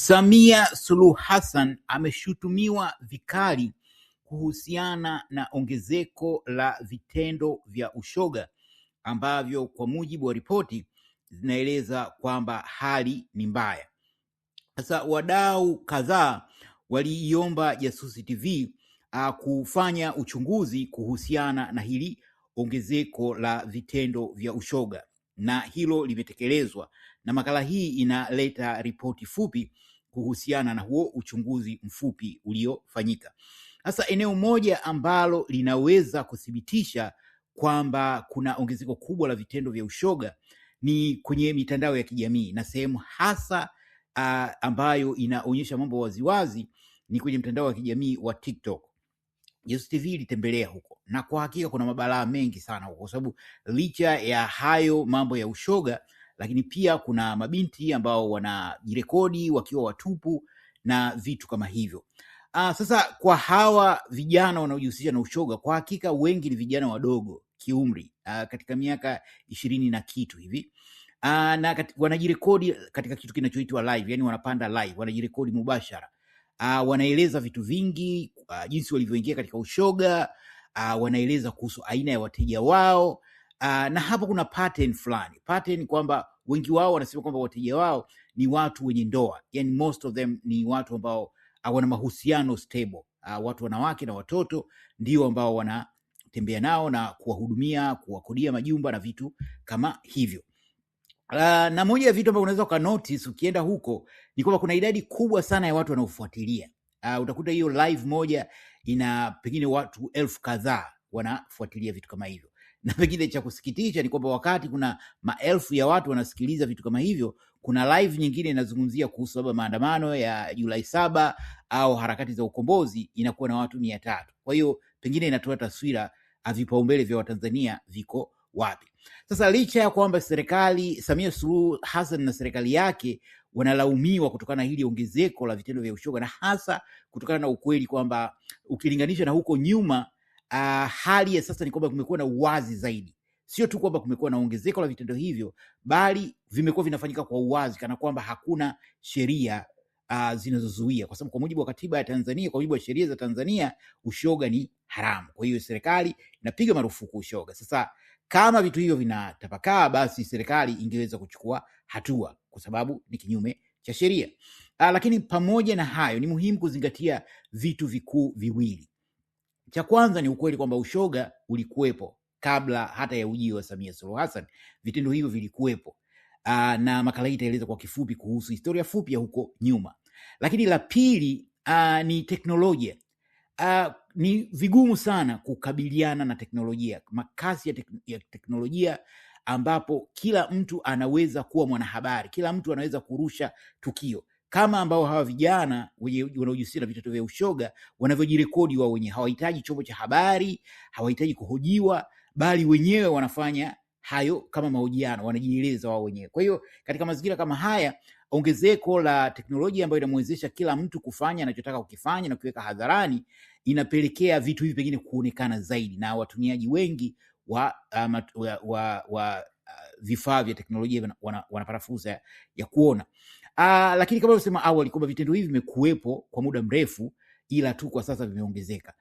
Samia Suluhu Hassan ameshutumiwa vikali kuhusiana na ongezeko la vitendo vya ushoga ambavyo kwa mujibu wa ripoti zinaeleza kwamba hali ni mbaya. Sasa wadau kadhaa waliiomba Jasusi TV kufanya uchunguzi kuhusiana na hili ongezeko la vitendo vya ushoga, na hilo limetekelezwa, na makala hii inaleta ripoti fupi kuhusiana na huo uchunguzi mfupi uliofanyika. Sasa eneo moja ambalo linaweza kuthibitisha kwamba kuna ongezeko kubwa la vitendo vya ushoga ni kwenye mitandao ya kijamii, na sehemu hasa ambayo inaonyesha mambo waziwazi ni kwenye mtandao wa kijamii wa TikTok. Jasusi TV ilitembelea huko, na kwa hakika kuna mabalaa mengi sana huko, kwa sababu licha ya hayo mambo ya ushoga, lakini pia kuna mabinti ambao wanajirekodi wakiwa watupu na vitu kama hivyo. Sasa kwa hawa vijana wanaojihusisha na ushoga, kwa hakika wengi ni vijana wadogo kiumri, katika miaka 20 na kitu hivi. Na wanajirekodi katika kitu kinachoitwa live, yani wanapanda live, wanajirekodi mubashara. Wanaeleza vitu vingi, jinsi walivyoingia katika ushoga, wanaeleza kuhusu aina ya wateja wao, na hapo kuna pattern fulani. Pattern kwamba wengi wao wanasema kwamba wateja wao ni watu wenye ndoa, yani most of them ni watu ambao wana mahusiano stable. Watu wanawake na watoto ndio ambao wanatembea nao na kuwahudumia, kuwakodia majumba na vitu kama hivyo. Na moja ya vitu ambavyo unaweza ukanotice ukienda huko ni kwamba kuna idadi kubwa sana ya watu wanaofuatilia. Utakuta hiyo live moja ina pengine watu 1000 kadhaa wanafuatilia vitu kama hivyo. Na pengine cha kusikitisha ni kwamba wakati kuna maelfu ya watu wanasikiliza vitu kama hivyo, kuna live nyingine inazungumzia kuhusu labda maandamano ya Julai 7 au harakati za ukombozi, inakuwa na watu 300. Kwa hiyo pengine inatoa taswira vipaumbele vya Watanzania viko wapi. Sasa licha ya kwamba serikali Samia Suluhu Hassan na serikali yake wanalaumiwa kutokana na hili ongezeko la vitendo vya ushoga, na hasa kutokana na ukweli kwamba ukilinganisha na huko nyuma, hali ya sasa ni kwamba kumekuwa na uwazi zaidi. Sio tu kwamba kumekuwa na ongezeko la vitendo hivyo, bali vimekuwa vinafanyika kwa uwazi, kana kwamba hakuna sheria zinazozuia, kwa sababu kwa mujibu wa katiba ya Tanzania, kwa mujibu wa sheria za Tanzania, ushoga ni haramu. Kwa hiyo serikali inapiga marufuku ushoga. Sasa kama vitu hivyo vinatapakaa, basi serikali ingeweza kuchukua hatua kwa sababu ni kinyume cha sheria. Lakini pamoja na hayo, ni muhimu kuzingatia vitu vikuu viwili. Cha kwanza ni ukweli kwamba ushoga ulikuwepo kabla hata ya ujio wa Samia Suluhu Hassan. Vitendo hivyo vilikuwepo, na makala hii itaeleza kwa kifupi kuhusu historia fupi ya huko nyuma. Lakini la pili ni teknolojia. Ni vigumu sana kukabiliana na teknolojia, makasi ya teknolojia, ambapo kila mtu anaweza kuwa mwanahabari, kila mtu anaweza kurusha tukio, kama ambao hawa vijana wanaojihusisha na vitendo vya ushoga wanavyojirekodi wao wenyewe. Hawahitaji chombo cha habari, hawahitaji kuhojiwa, bali wenyewe wanafanya hayo kama mahojiano, wanajieleza wao wenyewe. Kwa hiyo katika mazingira kama haya, ongezeko la teknolojia ambayo inamwezesha kila mtu kufanya anachotaka kukifanya na kuweka hadharani, inapelekea vitu hivi pengine kuonekana zaidi na watumiaji wengi wa vifaa vya teknolojia wanapata fursa ya kuona. Lakini kama nilivyosema awali kwamba vitendo hivi vimekuwepo kwa muda mrefu, ila tu kwa sasa vimeongezeka.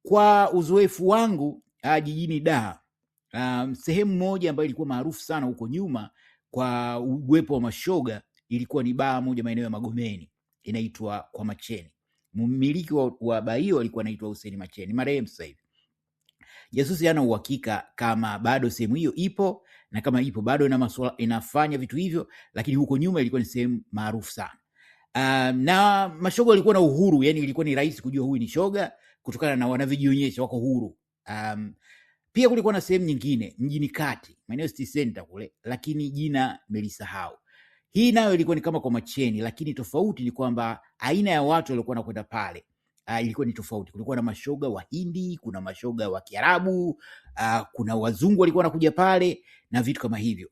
Kwa uzoefu wangu jijini Dar, sehemu moja ambayo ilikuwa maarufu sana huko nyuma kwa uwepo wa mashoga ilikuwa ni baa moja maeneo ya Magomeni, inaitwa Kwa Macheni. Mmiliki wa baa hiyo alikuwa anaitwa Hussein Macheni, marehemu sasa hivi. Jasusi hana uhakika kama bado sehemu hiyo ipo, na kama ipo bado inafanya vitu hivyo, lakini huko nyuma ilikuwa ni sehemu maarufu sana. Na mashoga walikuwa na uhuru, yani ilikuwa ni rahisi kujua huyu ni shoga kutokana na wanavyojionyesha, wako huru. Pia kulikuwa na sehemu nyingine mjini kati, maeneo City Center kule, lakini jina nimelisahau. Hii nayo ilikuwa ni kama Kwa Macheni, lakini tofauti ni kwamba aina ya watu waliokuwa wanakwenda pale ilikuwa ni tofauti. Kulikuwa na mashoga wa Hindi, kuna mashoga wa Kiarabu, kuna wazungu walikuwa wanakuja pale na vitu kama hivyo.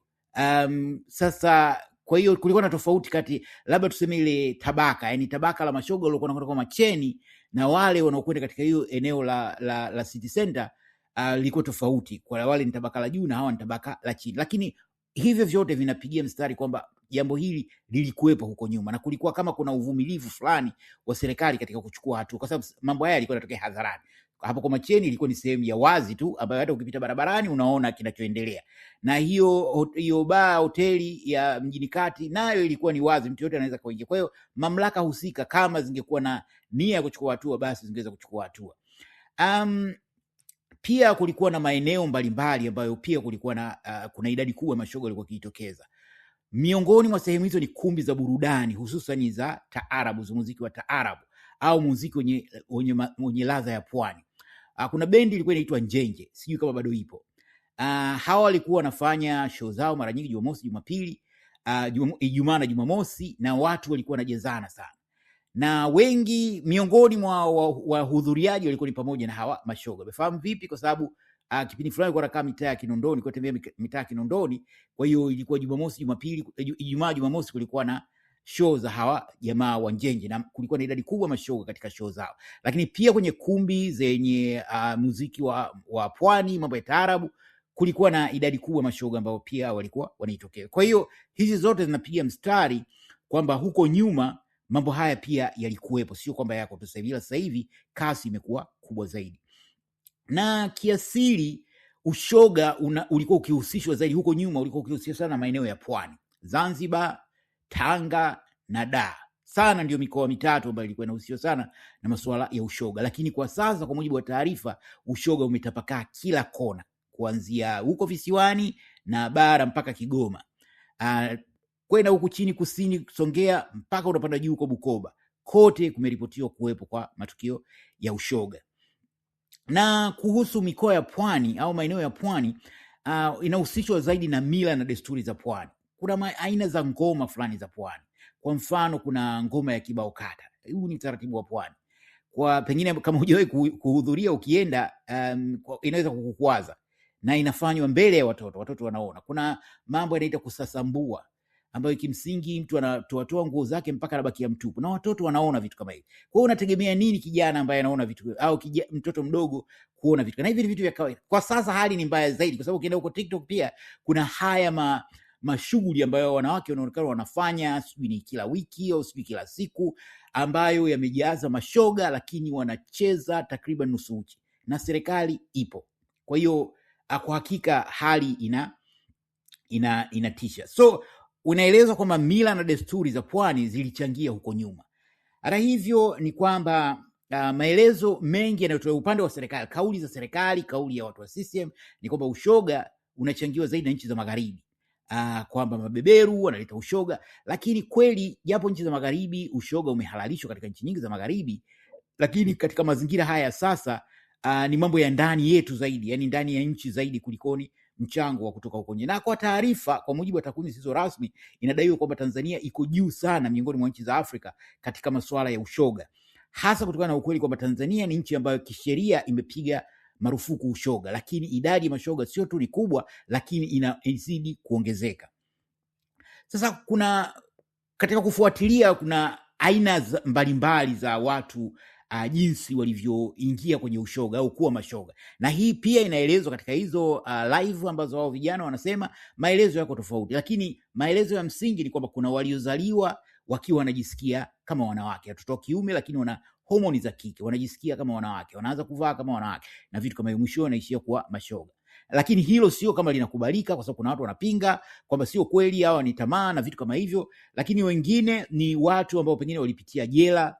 Sasa kwa hiyo kulikuwa na tofauti kati, labda tuseme ile tabaka, yani tabaka la mashoga waliokuwa wanakwenda Kwa Macheni na wale wanaokwenda katika hiyo eneo la City Center, liko tofauti. Kwa wale ni tabaka la juu na hawa ni tabaka la chini, lakini hivyo vyote vinapigia mstari kwamba jambo hili lilikuwepo huko nyuma, na kulikuwa kama kuna uvumilivu fulani wa serikali katika kuchukua hatua, kwa sababu mambo haya yalikuwa yanatokea hadharani. Hapo kwa Macheni ilikuwa ni sehemu ya wazi tu ambayo hata ukipita barabarani unaona kinachoendelea, na hiyo baa hoteli ya mjini kati nayo ilikuwa ni wazi, mtu yote anaweza kuingia. Kwa hiyo mamlaka husika kama zingekuwa na nia ya kuchukua hatua, basi zingeweza kuchukua hatua. Pia kulikuwa na maeneo mbalimbali ambayo pia kulikuwa na kuna idadi kubwa ya mashoga walikuwa kijitokeza. Miongoni mwa sehemu hizo ni kumbi za burudani, hususan za taarabu, za muziki wa taarabu au muziki wenye ladha ya pwani. Kuna bendi ilikuwa inaitwa Njenje, sijui kama bado ipo. Hawa walikuwa wanafanya show zao mara nyingi Jumamosi, Jumapili, Ijumaa na Jumamosi, na watu walikuwa wanajezana sana, na wengi miongoni mwa wahudhuriaji walikuwa ni pamoja na hawa mashoga. Umefahamu vipi? Kwa sababu kipindi fulani nilikuwa nakaa mitaa ya Kinondoni, kwa tembea mitaa ya Kinondoni. Kwa hiyo ilikuwa Jumamosi, Jumapili, Ijumaa, Jumamosi kulikuwa na show za hawa jamaa wa Njenje, na kulikuwa na idadi kubwa mashoga katika show zao. Lakini pia kwenye kumbi zenye muziki wa pwani, mambo ya taarabu, kulikuwa na idadi kubwa mashoga ambao pia walikuwa wanaitokea. Kwa hiyo hizi zote zinapiga mstari kwamba huko nyuma mambo haya pia yalikuwepo, sio kwamba yako tu sasa hivi. Sasa hivi kasi imekuwa kubwa zaidi, na kiasili ushoga ulikuwa ukihusishwa zaidi huko nyuma, ulikuwa ukihusishwa sana na maeneo ya pwani, Zanzibar, Tanga na Dar. Sana ndio mikoa mitatu ambayo ilikuwa inahusishwa sana na masuala ya ushoga. Lakini kwa sasa, kwa mujibu wa taarifa, ushoga umetapakaa kila kona, kuanzia huko visiwani na bara mpaka Kigoma, kwenda huku chini kusini Songea, mpaka unapanda juu huko Bukoba. Kote kumeripotiwa kuwepo kwa matukio ya ushoga. Na kuhusu mikoa ya pwani au maeneo ya pwani, inahusishwa zaidi na mila na desturi za pwani. Kuna aina za ngoma fulani za pwani. Kwa mfano, kuna ngoma ya kibao kata. Huu ni taratibu wa pwani. Kwa pengine kama hujawahi kuhudhuria, ukienda inaweza kukukwaza, na inafanywa mbele ya watoto wanaona. Kuna mambo yanaitwa kusasambua, ambayo kimsingi mtu anatoa nguo zake mpaka anabakia mtupu, na watoto wanaona vitu kama hivi. Kwa hiyo unategemea nini kijana ambaye anaona vitu, au mtoto mdogo kuona vitu? Na hivi ni vitu vya kawaida. Kwa sasa hali ni mbaya zaidi, kwa sababu ukienda huko TikTok pia kuna haya mashughuli ambayo wanawake wanaonekana wanafanya, sijui ni kila wiki au sijui kila siku, ambayo yamejaza mashoga, lakini wanacheza takriban nusu uchi, na serikali ipo. Kwa hiyo kwa hakika hali inatisha. So unaelezwa kwamba mila na desturi za pwani zilichangia huko nyuma. Hata hivyo ni kwamba maelezo mengi yanayotolewa upande wa serikali, kauli za serikali, kauli ya watu wa CCM ni kwamba ushoga unachangiwa zaidi na nchi za magharibi, kwamba mabeberu wanaleta ushoga. Lakini kweli, japo nchi za magharibi ushoga umehalalishwa katika nchi nyingi za magharibi, lakini katika mazingira haya sasa ni mambo ya ndani yetu zaidi, yani ndani ya nchi zaidi, kulikoni mchango wa kutoka huko nje. Na kwa taarifa, kwa mujibu wa takwimu zisizo rasmi, inadaiwa kwamba Tanzania iko juu sana miongoni mwa nchi za Afrika katika masuala ya ushoga, hasa kutokana na ukweli kwamba Tanzania ni nchi ambayo kisheria imepiga marufuku ushoga, lakini idadi ya mashoga sio tu ni kubwa, lakini inazidi kuongezeka. Sasa katika kufuatilia, kuna aina mbalimbali za watu jinsi walivyoingia kwenye ushoga au kuwa mashoga, na hii pia inaelezwa katika hizo live ambazo wao vijana wanasema. Maelezo yako tofauti, lakini maelezo ya msingi ni kwamba kuna waliozaliwa wakiwa wanajisikia kama wanawake, watoto wa kiume, lakini wana homoni za kike, wanajisikia kama wanawake, wanaanza kuvaa kama wanawake na vitu kama hivyo, mwisho wanaishia kuwa mashoga. Lakini hilo sio kama linakubalika, kwa sababu kuna watu wanapinga kwamba sio kweli, hawa ni tamaa na vitu kama hivyo. Lakini wengine ni watu ambao pengine walipitia jela.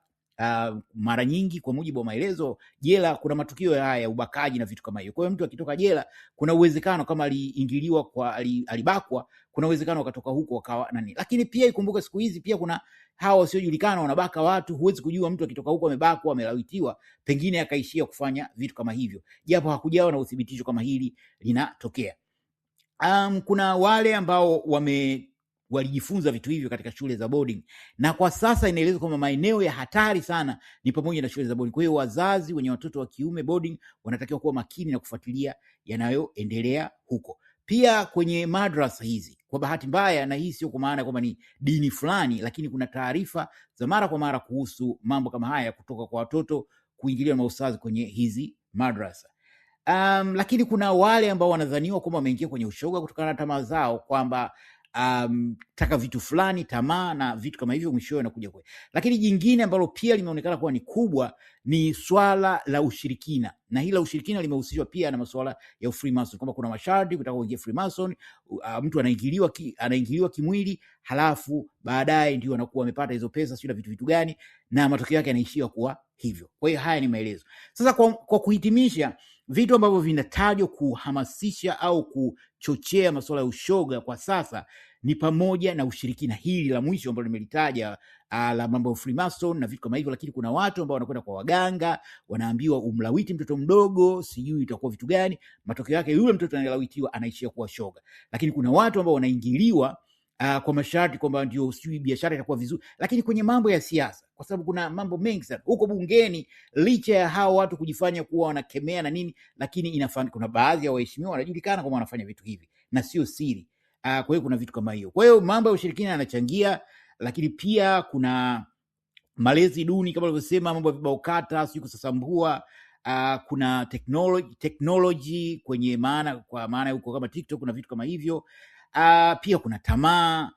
Mara nyingi, kwa mujibu wa maelezo, jela kuna matukio haya ya ubakaji na vitu kama hiyo. Kwa hiyo mtu akitoka jela, kuna uwezekano kama aliingiliwa, alibakwa, kuna uwezekano wakatoka huko wakawa nani. Lakini pia ikumbuke, siku hizi pia kuna hawa wasiojulikana wanabaka watu. Huwezi kujua mtu akitoka huko amebakwa, amelawitiwa, pengine akaishia kufanya vitu kama hivyo, japo hakujawa na uthibitisho kama hili linatokea. Kuna wale ambao walijifunza vitu hivyo katika shule za boarding, na kwa sasa inaelezwa kwamba maeneo ya hatari sana ni pamoja na shule za boarding. Kwa hiyo wazazi wenye watoto wa kiume boarding wanatakiwa kuwa makini na kufuatilia yanayoendelea huko. Pia kwenye madrasa hizi, kwa bahati mbaya, na hii sio kwa maana kwamba ni dini fulani, lakini kuna taarifa za mara kwa mara kuhusu mambo kama haya kutoka kwa watoto kuingiliwa na maustazi kwenye hizi madrasa. Lakini kuna wale ambao wanadhaniwa kwamba wameingia kwenye ushoga kutokana na tamaa zao, kwamba taka vitu fulani, tamaa na vitu kama hivyo, mwishowe nakuja kwe. Lakini jingine ambalo pia limeonekana kuwa ni kubwa ni swala la ushirikina, na hili la ushirikina limehusishwa pia na masuala ya Freemason, kwamba kuna masharti kutaka kuingia Freemason, mtu anaingiliwa kimwili, halafu baadaye ndio anakuwa amepata hizo pesa, sio na vitu gani, na matokeo yake yanaishia kuwa hivyo. Kwa hiyo haya ni maelezo. Sasa kwa kuhitimisha, vitu ambavyo vinatajwa kuhamasisha au kuchochea masuala ya ushoga kwa sasa ni pamoja na ushirikina, hili la mwisho ambalo nimelitaja, la mambo ya Freemason na vitu kama hivyo. Lakini kuna watu ambao wanakwenda kwa waganga, wanaambiwa umlawiti mtoto mdogo, sijui itakuwa vitu gani, matokeo yake yule mtoto anayelawitiwa anaishia kuwa shoga. Lakini kuna watu ambao wanaingiliwa kwa masharti kwamba ndio sijui biashara itakuwa vizuri. Lakini kwenye mambo ya siasa, kwa sababu kuna mambo mengi sana huko bungeni, licha ya hao watu kujifanya kuwa wanakemea na nini, lakini kuna baadhi ya waheshimiwa wanajulikana kama wanafanya vitu hivi na sio siri. Kwa hiyo kuna vitu kama hiyo. Kwa hiyo mambo ya ushirikina yanachangia, lakini pia kuna malezi duni kama alivyosema, mambo ya vibao kata, sio kusasambua. Kuna technology kwa maana huko kama TikTok na vitu kama hivyo. Pia kuna tamaa,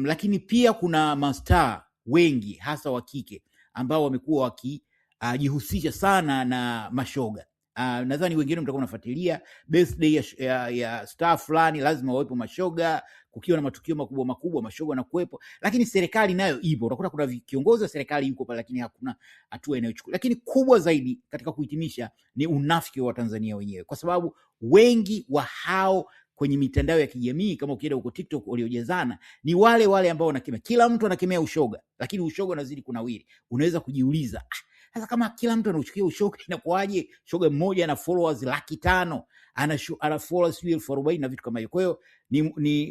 lakini pia kuna mastaa wengi hasa wa kike ambao wamekuwa wakijihusisha sana na mashoga. Nadhani wengine mtakuwa mnafuatilia birthday ya star fulani, lazima wawepo mashoga. Kukiwa na matukio makubwa mashoga na kuwepo. Lakini serikali nayo ipo, utakuta kuna kiongozi wa serikali yuko pale, lakini hakuna hatua inayochukua. Lakini kubwa zaidi katika kuhitimisha ni unafiki wa Tanzania wenyewe, kwa sababu wengi wa hao kwenye mitandao ya kijamii, kama ukienda huko TikTok, waliojazana ni wale ambao wanakemea. Kila mtu anakemea ushoga, lakini ushoga unazidi kunawiri. Unaweza kujiuliza, sasa kama kila mtu anachukia ushoga, inakuwaje shoga mmoja ana followers 500,000, ana followers 40,000 na vitu kama hiyo? Kwa hiyo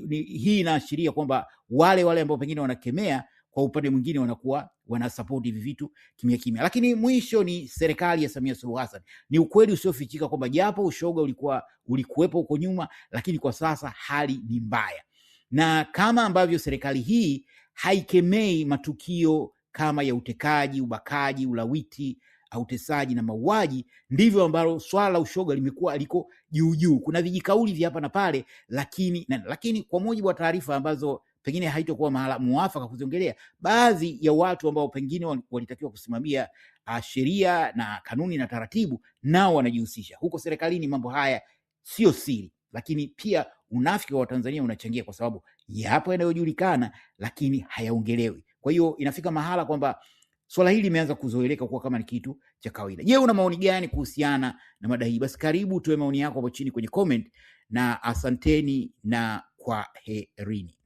hii inaashiria kwamba wale ambao pengine wanakemea, kwa upande mwingine wanakuwa wanasupport hivi vitu kimya. Lakini mwisho ni serikali ya Samia Suluhu Hassan. Ni ukweli usiofichika kwamba japo ushoga ulikuwepo huko nyuma, lakini kwa sasa hali ni mbaya, na kama ambavyo serikali hii haikemei matukio kama ya utekaji, ubakaji, ulawiti, utesaji na mauaji, ndivyo ambalo swala la ushoga limekuwa liko juu. Kuna vijikauli vya hapa na pale, lakini kwa mujibu wa taarifa ambazo pengine haitakuwa mahala muafaka kuziongelea, baadhi ya watu ambao pengine walitakiwa kusimamia sheria na kanuni na taratibu, nao wanajihusisha huko serikalini. Mambo haya sio siri, lakini pia unafiki wa Tanzania unachangia, kwa sababu yapo yanayojulikana lakini hayaongelewi. Kwa hiyo inafika mahala kwamba swala hili limeanza kuzoeleka kuwa kama ni kitu cha kawaida. Je, una maoni gani kuhusiana na mada hii? Basi karibu tuwe maoni yako hapo chini kwenye comment, na asanteni na kwaherini.